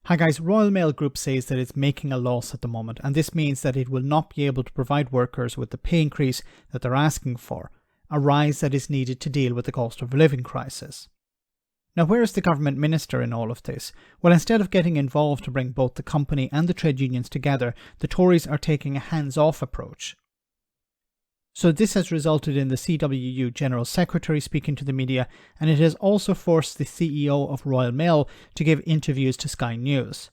Hi guys, Royal Mail Group says that it's making a loss at the moment, and this means that it will not be able to provide workers with the pay increase that they're asking for, a rise that is needed to deal with the cost of living crisis. Now, where is the government minister in all of this? Well, instead of getting involved to bring both the company and the trade unions together, the Tories are taking a hands-off approach. So this has resulted in the CWU General Secretary speaking to the media, and it has also forced the CEO of Royal Mail to give interviews to Sky News.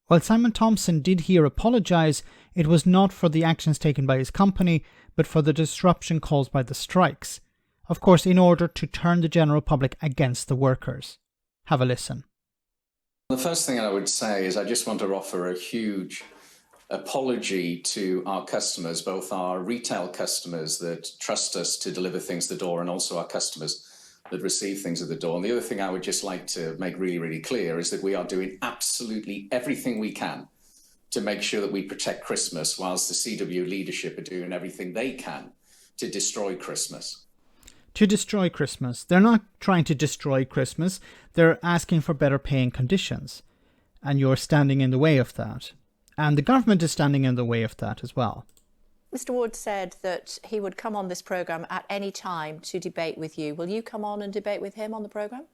While Simon Thompson did here apologise, it was not for the actions taken by his company, but for the disruption caused by the strikes. Of course, in order to turn the general public against the workers. Have a listen. The first thing I would say is I just want to offer a huge apology to our customers, both our retail customers that trust us to deliver things to the door and also our customers that receive things at the door. And the other thing I would just like to make really, really clear is that we are doing absolutely everything we can to make sure that we protect Christmas, whilst the CW leadership are doing everything they can to destroy Christmas. To destroy Christmas. They're not trying to destroy Christmas. They're asking for better paying conditions. And you're standing in the way of that. And the government is standing in the way of that as well. Mr. Ward said that he would come on this programme at any time to debate with you. Will you come on and debate with him on the programme?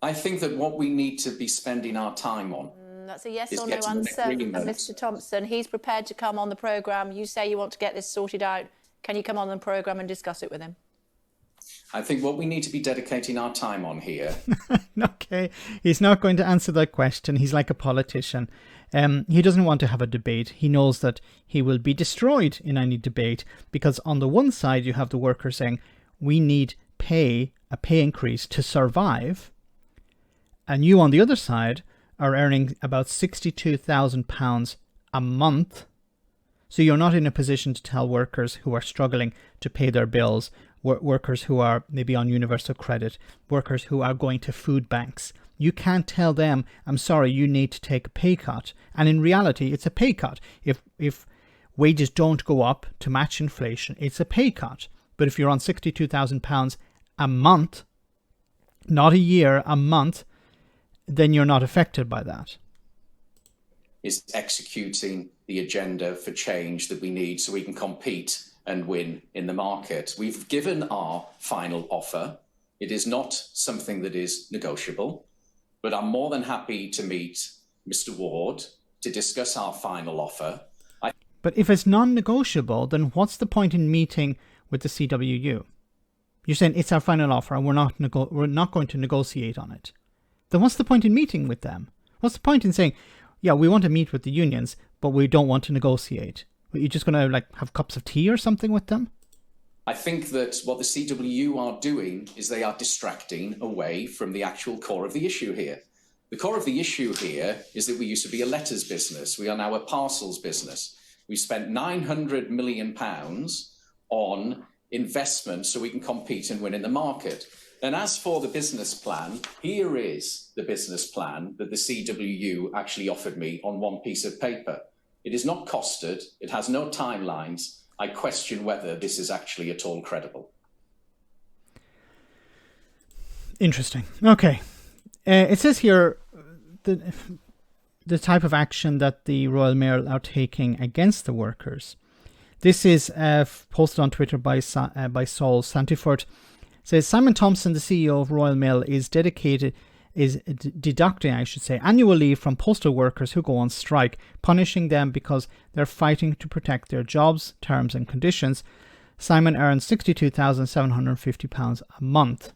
I think that what we need to be spending our time on that's a yes or no answer, Mr. Thompson. He's prepared to come on the programme. You say you want to get this sorted out. Can you come on the programme and discuss it with him? I think what we need to be dedicating our time on here. Okay, he's not going to answer that question. He's like a politician. He doesn't want to have a debate. He knows that he will be destroyed in any debate, because on the one side you have the workers saying we need a pay increase to survive, and you on the other side are earning about £62,000 a month. So you're not in a position to tell workers who are struggling to pay their bills, workers who are maybe on universal credit, workers who are going to food banks. You can't tell them, I'm sorry, you need to take a pay cut. And in reality, it's a pay cut. If wages don't go up to match inflation, it's a pay cut. But if you're on £62,000 a month, not a year, a month, then you're not affected by that. Is executing the agenda for change that we need so we can compete and win in the market. We've given our final offer. It is not something that is negotiable, but I'm more than happy to meet Mr. Ward to discuss our final offer. But if it's non-negotiable, then what's the point in meeting with the CWU? You're saying it's our final offer and we're not going to negotiate on it. Then what's the point in meeting with them? What's the point in saying, yeah, we want to meet with the unions, but we don't want to negotiate? Are you just going to have cups of tea or something with them? I think that what the CWU are doing is they are distracting away from the actual core of the issue here. The core of the issue here is that we used to be a letters business. We are now a parcels business. We spent £900 million on investment so we can compete and win in the market. And as for the business plan, here is the business plan that the CWU actually offered me on one piece of paper. It is not costed. It has no timelines. I question whether this is actually at all credible. Interesting. Okay. It says here the type of action that the Royal Mail are taking against the workers. This is posted on Twitter by Saul Santifort. It says Simon Thompson, the CEO of Royal Mail, is deducting annual leave from postal workers who go on strike, punishing them because they're fighting to protect their jobs, terms and conditions. Simon earns £62,750 a month.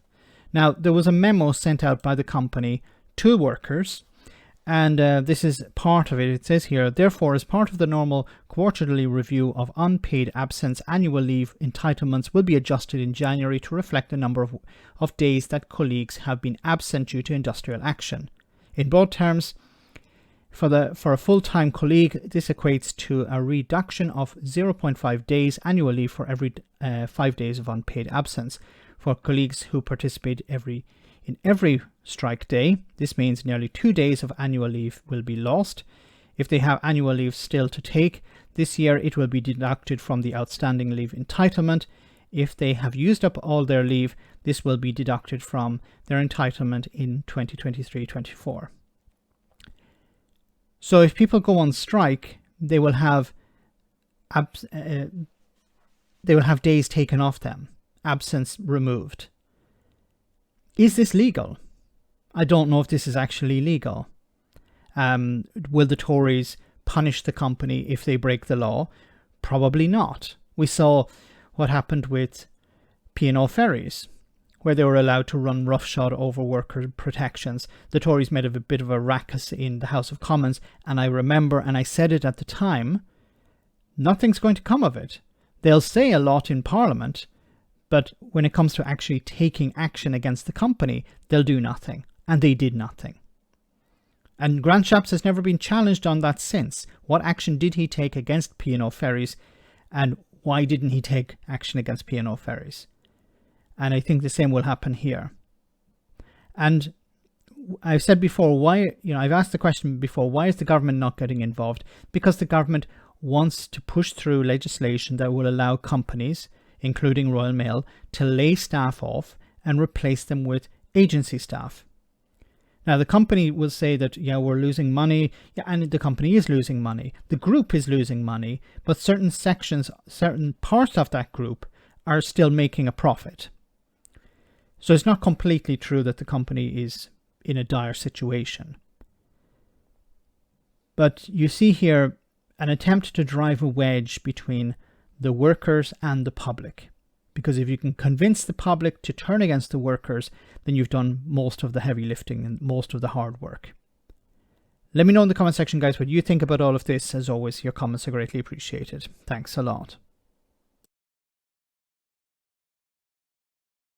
Now, there was a memo sent out by the company to workers, and this is part of it. It says here, therefore, as part of the normal quarterly review of unpaid absence, annual leave entitlements will be adjusted in January to reflect the number of days that colleagues have been absent due to industrial action. In broad terms, for a full-time colleague, this equates to a reduction of 0.5 days annual leave for every 5 days of unpaid absence. For colleagues who participate in every strike day, this means nearly 2 days of annual leave will be lost. If they have annual leave still to take, this year it will be deducted from the outstanding leave entitlement. If they have used up all their leave, this will be deducted from their entitlement in 2023-24. So if people go on strike, they will have days taken off them, absence removed. Is this legal? I don't know if this is actually legal. Will the Tories punish the company if they break the law? Probably not. We saw what happened with P&O Ferries, where they were allowed to run roughshod over worker protections. The Tories made a bit of a ruckus in the House of Commons, and I remember, and I said it at the time, nothing's going to come of it. They'll say a lot in Parliament, but when it comes to actually taking action against the company, they'll do nothing. And they did nothing. And Grant Shapps has never been challenged on that since. What action did he take against P&O Ferries, and why didn't he take action against P&O Ferries? And I think the same will happen here. And I've said before, I've asked the question before, why is the government not getting involved? Because the government wants to push through legislation that will allow companies, including Royal Mail, to lay staff off and replace them with agency staff. Now, the company will say that, we're losing money. Yeah, and the company is losing money. The group is losing money, but certain parts of that group are still making a profit. So it's not completely true that the company is in a dire situation. But you see here an attempt to drive a wedge between the workers and the public. Because if you can convince the public to turn against the workers, then you've done most of the heavy lifting and most of the hard work. Let me know in the comment section, guys, what you think about all of this. As always, your comments are greatly appreciated. Thanks a lot.